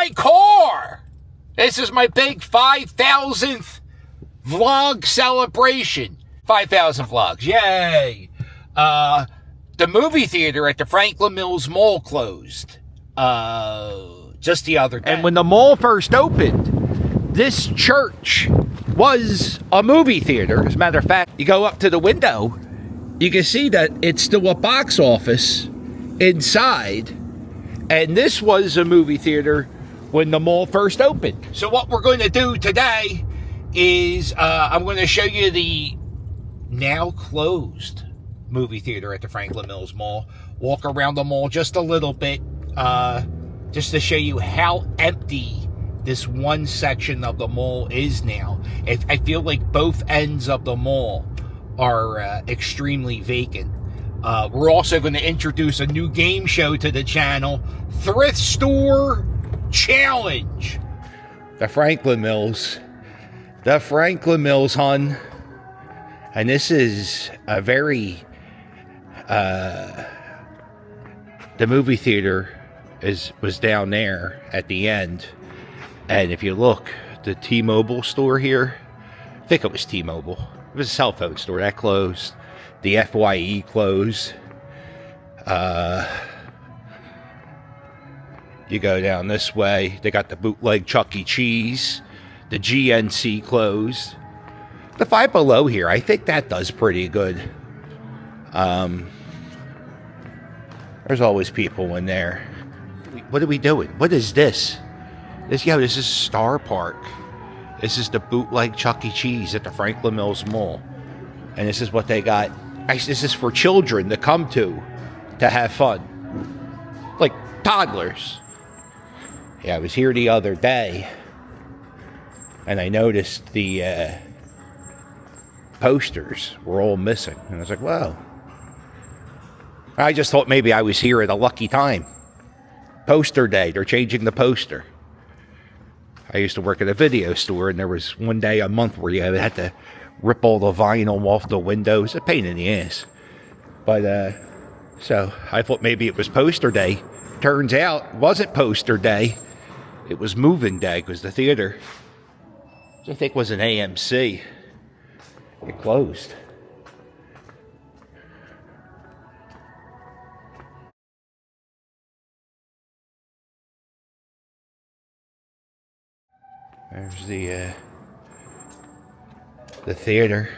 my car. This is my big 5,000th vlog celebration. 5,000 vlogs, yay. The movie theater at the Franklin Mills Mall closed just the other day. And when the mall first opened, this church was a movie theater. As a matter of fact, you go up to the window, you can see that it's still a box office inside. And this was a movie theater when the mall first opened. So what we're going to do today is I'm going to show you the now closed movie theater at the Franklin Mills Mall. Walk around the mall just a little bit just to show you how empty this one section of the mall is now. I feel like both ends of the mall are extremely vacant. We're also going to introduce a new game show to the channel, Thrift Store Challenge. The Franklin Mills, hun. And this is a very, the movie theater was down there at the end. And if you look, the T-Mobile store here, I think it was T-Mobile. It was a cell phone store. That closed. The FYE closed. You go down this way. They got the bootleg Chuck E. Cheese. The GNC closed. The Five Below here, I think that does pretty good. There's always people in there. What are we doing? What is this? This is Star Park. This is the bootleg Chuck E. Cheese at the Franklin Mills Mall. And this is what they got. This is for children to come to have fun. Like toddlers. Yeah, I was here the other day. And I noticed the posters were all missing. And I was like, wow. I just thought maybe I was here at a lucky time. Poster day. They're changing the poster. I used to work at a video store, and there was one day a month where you had to rip all the vinyl off the windows. A pain in the ass. But, so I thought maybe it was poster day. Turns out it wasn't poster day. It was moving day, because the theater, which I think was an AMC, it closed. There's the theater.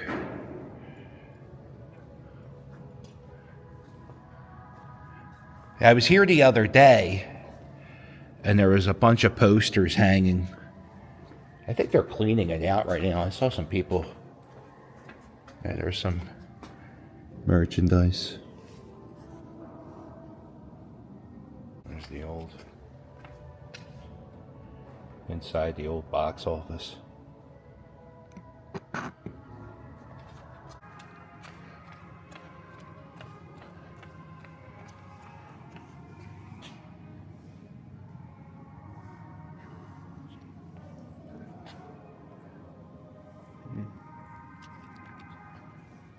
I was here the other day, and there was a bunch of posters hanging. I think they're cleaning it out right now. I saw some people. Yeah, there's some merchandise. There's the old, inside the old box office.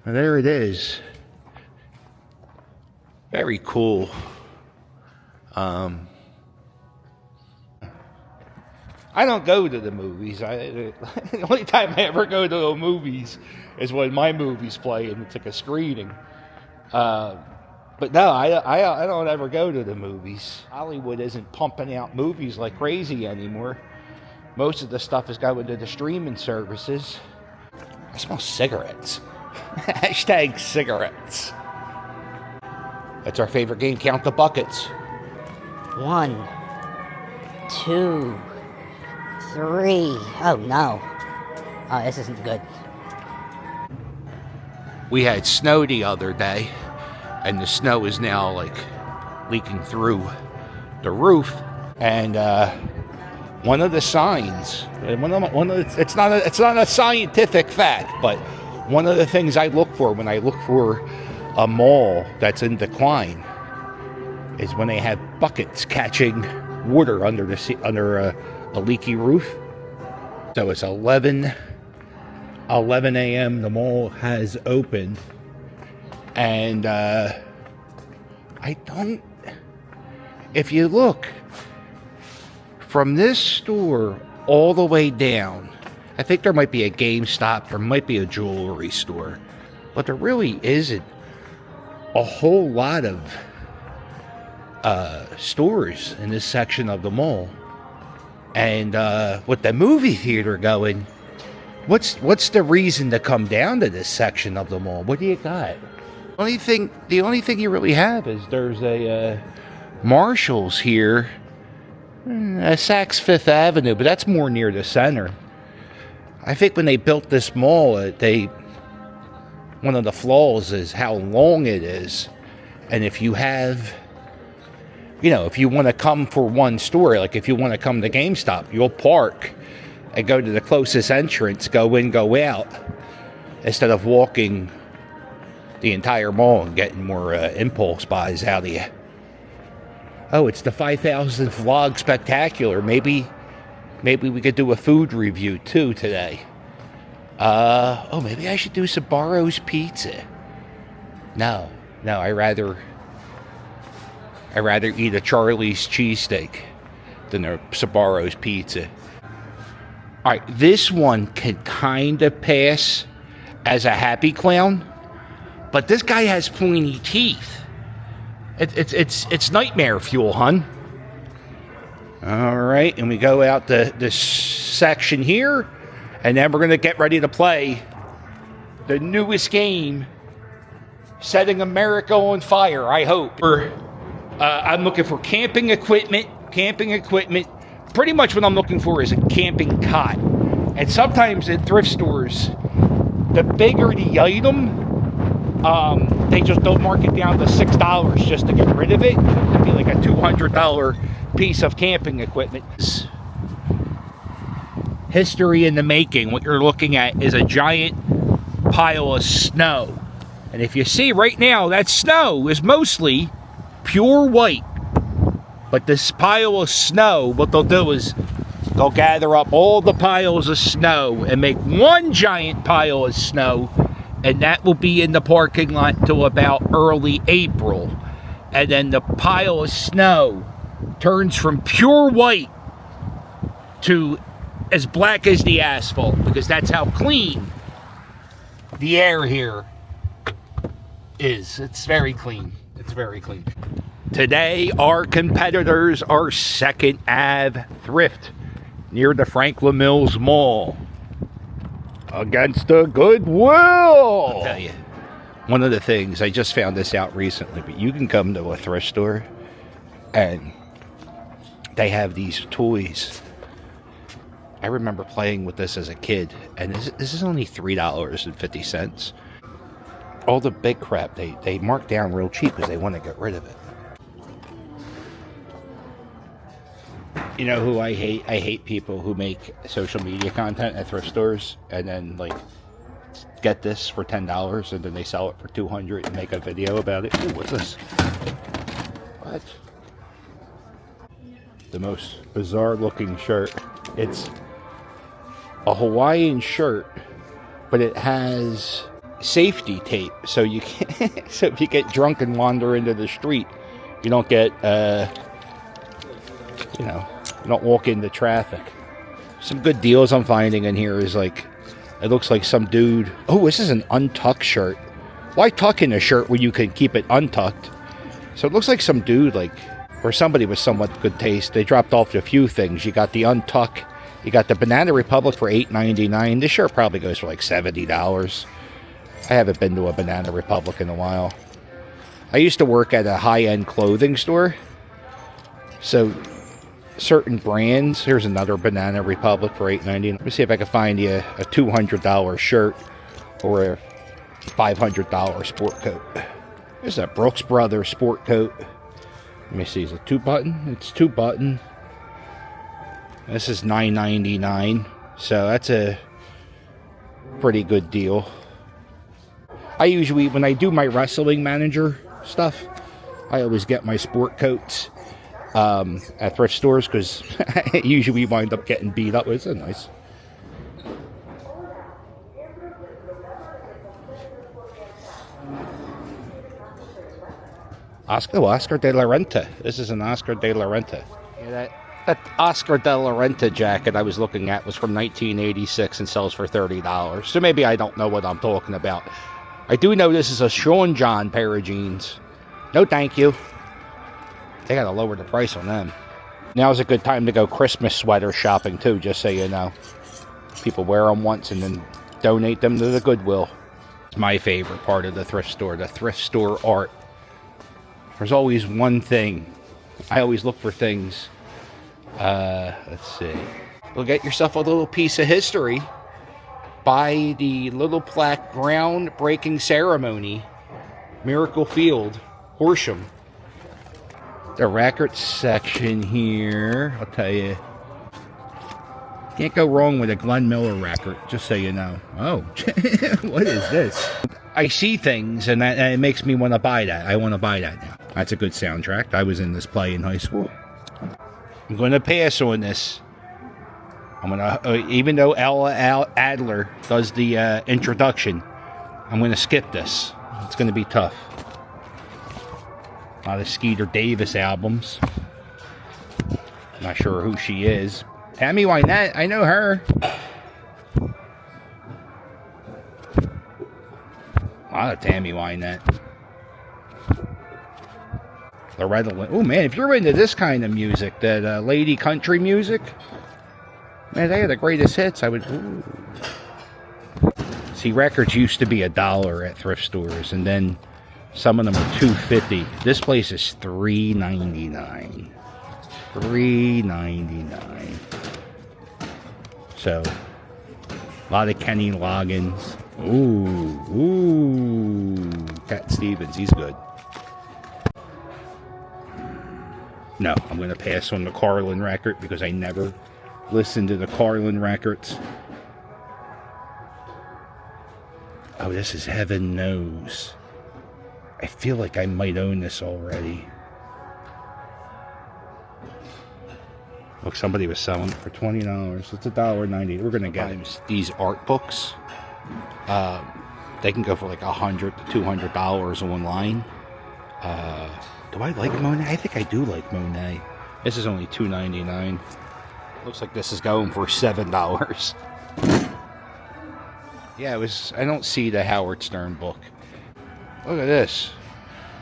And there it is. Very cool. I don't go to the movies. The only time I ever go to the movies is when my movies play and it's like a screening. But no, I don't ever go to the movies. Hollywood isn't pumping out movies like crazy anymore. Most of the stuff is going to the streaming services. I smell cigarettes. Hashtag cigarettes. That's our favorite game. Count the buckets. 1, 2, 3. Oh no. Oh, this isn't good. We had snow the other day, and the snow is now like leaking through the roof. And one of the signs, it's not a scientific fact, but one of the things I look for when I look for a mall that's in decline is when they have buckets catching water under a leaky roof. So it's 11 a.m. The mall has opened, and if you look, from this store all the way down, I think there might be a GameStop, there might be a jewelry store, but there really isn't a whole lot of stores in this section of the mall. And with the movie theater going, what's the reason to come down to this section of the mall? What do you got? The only thing you really have is there's a Marshall's here, Saks Fifth Avenue, but that's more near the center. I think when they built this mall, one of the flaws is how long it is. And if you have, if you want to come for one store, like if you want to come to GameStop, you'll park and go to the closest entrance, go in, go out, instead of walking the entire mall and getting more impulse buys out of you. Oh, it's the 5,000th vlog spectacular. Maybe we could do a food review too today. Maybe I should do Sbarro's Pizza. No, I rather eat a Charlie's cheesesteak than a Sbarro's Pizza. All right, this one can kind of pass as a happy clown, but this guy has pointy teeth. It's nightmare fuel, hun. All right, and we go out this section here, and then we're going to get ready to play the newest game, Setting America on Fire, I hope. I'm looking for camping equipment. Pretty much what I'm looking for is a camping cot. And sometimes at thrift stores, the bigger the item, they just don't mark it down to $6 just to get rid of it. It could be like a $200 piece of camping equipment. History in the making. What you're looking at is a giant pile of snow. And if you see right now, that snow is mostly pure white. But this pile of snow, what they'll do is they'll gather up all the piles of snow and make one giant pile of snow, and that will be in the parking lot till about early April. And then the pile of snow turns from pure white to as black as the asphalt, because that's how clean the air here is. It's very clean. Today, our competitors are 2nd Ave Thrift near the Franklin Mills Mall against the Goodwill. I'll tell you, one of the things, I just found this out recently, but you can come to a thrift store and they have these toys. I remember playing with this as a kid, and this is only $3.50. All the big crap, they mark down real cheap because they want to get rid of it. You know who I hate? I hate people who make social media content at thrift stores and then get this for $10 and then they sell it for $200 and make a video about it. Ooh, what's this? What? The most bizarre looking shirt. It's a Hawaiian shirt, but it has safety tape, so you can't, so if you get drunk and wander into the street, you don't get you don't walk into traffic. Some good deals I'm finding in here is it looks like some dude. Oh, this is an untucked shirt. Why tuck in a shirt when you can keep it untucked? So it looks like some dude, or somebody with somewhat good taste, they dropped off a few things. You got the untuck, you got the Banana Republic for $8.99. This shirt probably goes for $70. I haven't been to a Banana Republic in a while. I used to work at a high-end clothing store, so certain brands. Here's another Banana Republic for $8.99. Let me see if I can find you a $200 shirt or a $500 sport coat. There's a Brooks Brothers sport coat. Let me see, is it 2-button? It's 2-button. This is $9.99, so that's a pretty good deal. I usually, when I do my wrestling manager stuff, I always get my sport coats at thrift stores because I usually wind up getting beat up. It's nice. Oscar de la Renta. This is an Oscar de la Renta. Hear that? That Oscar de la Renta jacket I was looking at was from 1986 and sells for $30. So maybe I don't know what I'm talking about. I do know this is a Sean John pair of jeans. No thank you. They gotta lower the price on them. Now's a good time to go Christmas sweater shopping too, just so you know. People wear them once and then donate them to the Goodwill. It's my favorite part of the thrift store art. There's always one thing. I always look for things. Let's see. Well, get yourself a little piece of history by the little plaque groundbreaking ceremony, Miracle Field, Horsham. The record section here, I'll tell you. Can't go wrong with a Glenn Miller record, just so you know. Oh, what is this? I see things, and it makes me want to buy that. I want to buy that now. That's a good soundtrack. I was in this play in high school. I'm going to pass on this. I'm going to, even though Ella Adler does the introduction, I'm going to skip this. It's going to be tough. A lot of Skeeter Davis albums. Not sure who she is. Tammy Wynette, I know her. A lot of Tammy Wynette. Loretta Lynn. Oh man, if you're into this kind of music, that lady country music, man, they had the greatest hits. I would. Ooh. See, records used to be $1 at thrift stores, and then some of them are $2.50. This place is $3.99. $3.99. So, a lot of Kenny Loggins. Ooh, Cat Stevens, he's good. No, I'm going to pass on the Carlin record because I never listened to the Carlin records. Oh, this is Heaven Knows. I feel like I might own this already. Look, somebody was selling it for $20. It's $1.90. We're going to get these art books. They can go for like $100 to $200 online. Do I like Monet? I think I do like Monet. This is only $2.99. Looks like this is going for $7. Yeah, I don't see the Howard Stern book. Look at this.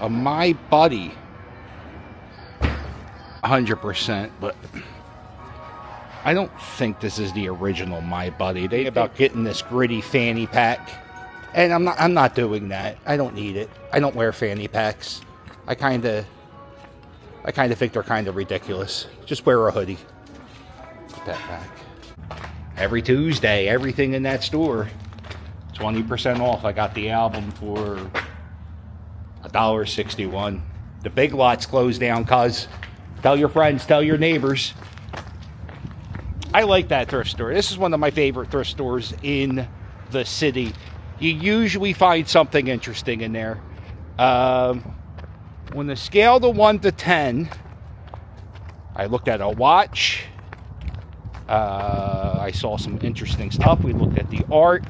A My Buddy. 100%, but I don't think this is the original My Buddy. They about getting this gritty fanny pack, and I'm not doing that. I don't need it. I don't wear fanny packs. I kind of think they're kind of ridiculous. Just wear a hoodie. Put that back. Every Tuesday, everything in that store, 20% off. I got the album for $1.61. The Big Lots closed down, cuz. Tell your friends, tell your neighbors. I like that thrift store. This is one of my favorite thrift stores in the city. You usually find something interesting in there. On the scale of 1 to 10, I looked at a watch. I saw some interesting stuff. We looked at the art.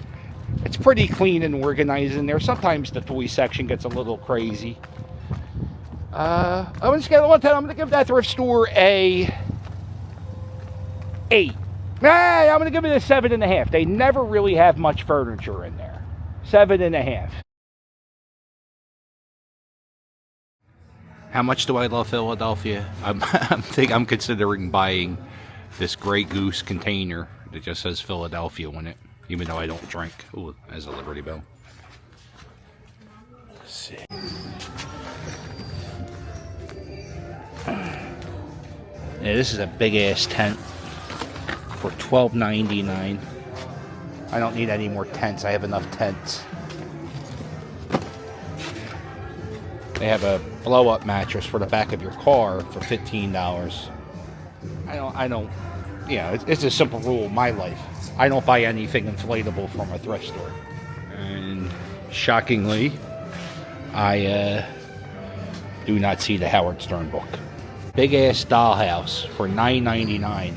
It's pretty clean and organized in there. Sometimes the toy section gets a little crazy. On a scale of 1 to 10, I'm going to give that thrift store a 8. I'm going to give it a 7.5. They never really have much furniture in there. 7.5. How much do I love Philadelphia? I'm considering buying this Grey Goose container that just says Philadelphia on it, even though I don't drink. Ooh, as a Liberty Bell. Let's see. Yeah, this is a big ass tent for $12.99. I don't need any more tents. I have enough tents. They have a blow-up mattress for the back of your car for $15. I don't. Yeah, it's a simple rule of my life. I don't buy anything inflatable from a thrift store. And shockingly, I do not see the Howard Stern book. Big ass dollhouse for $9.99.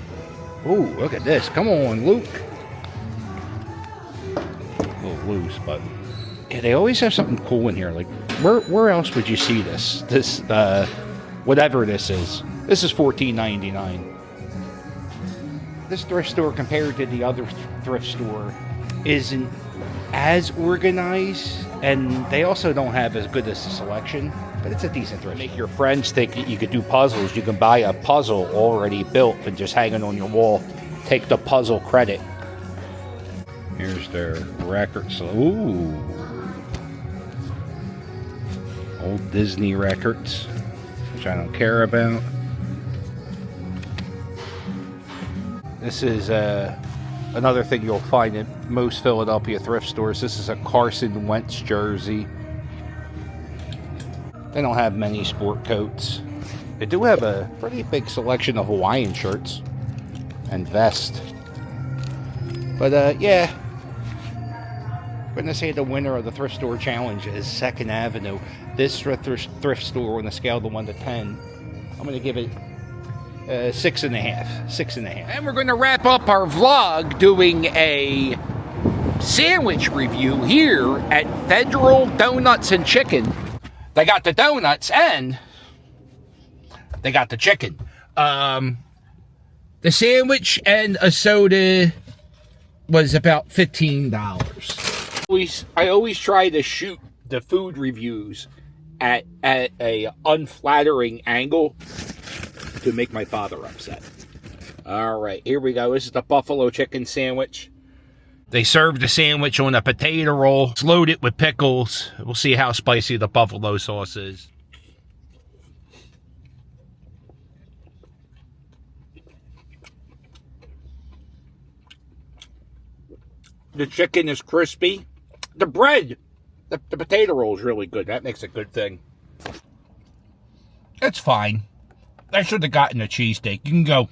Ooh, look at this. Come on, Luke. A little loose, but yeah, they always have something cool in here. Like, where else would you see this? This, whatever this is. This is $14.99. this thrift store, compared to the other thrift store, isn't as organized, and they also don't have as good a selection, but it's a decent thrift store. Make your friends think that you could do puzzles. You can buy a puzzle already built and just hang it on your wall. Take the puzzle credit. Here's their records. Ooh. Old Disney records, which I don't care about. This is another thing you'll find in most Philadelphia thrift stores. This is a Carson Wentz jersey. They don't have many sport coats. They do have a pretty big selection of Hawaiian shirts and vests. But yeah, I'm going to say the winner of the thrift store challenge is 2nd Avenue. This thrift store, on a scale of 1 to 10, I'm going to give it 6.5. 6.5. And we're going to wrap up our vlog doing a sandwich review here at Federal Donuts and Chicken. They got the donuts and they got the chicken. The sandwich and a soda was about $15. I always try to shoot the food reviews at a unflattering angle to make my father upset. All right, here we go. This is the buffalo chicken sandwich. They served the sandwich on a potato roll, loaded with pickles. We'll see how spicy the buffalo sauce is. The chicken is crispy. The bread, the potato roll is really good. That makes a good thing. It's fine. I should have gotten a cheesesteak. You can go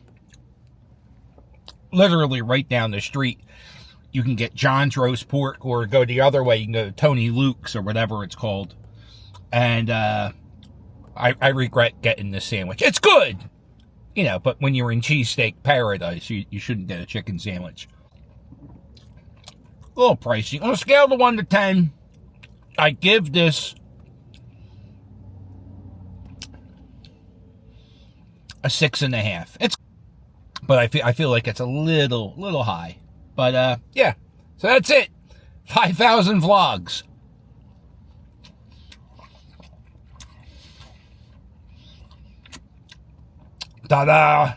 literally right down the street. You can get John's roast pork, or go the other way. You can go to Tony Luke's or whatever it's called. And I regret getting this sandwich. It's good, you know, but when you're in cheesesteak paradise, you shouldn't get a chicken sandwich. A little pricey. On a scale of 1 to 10, I give this a 6.5. It's, but I feel like it's a little high. But yeah, so that's it. 5,000 vlogs. Ta-da!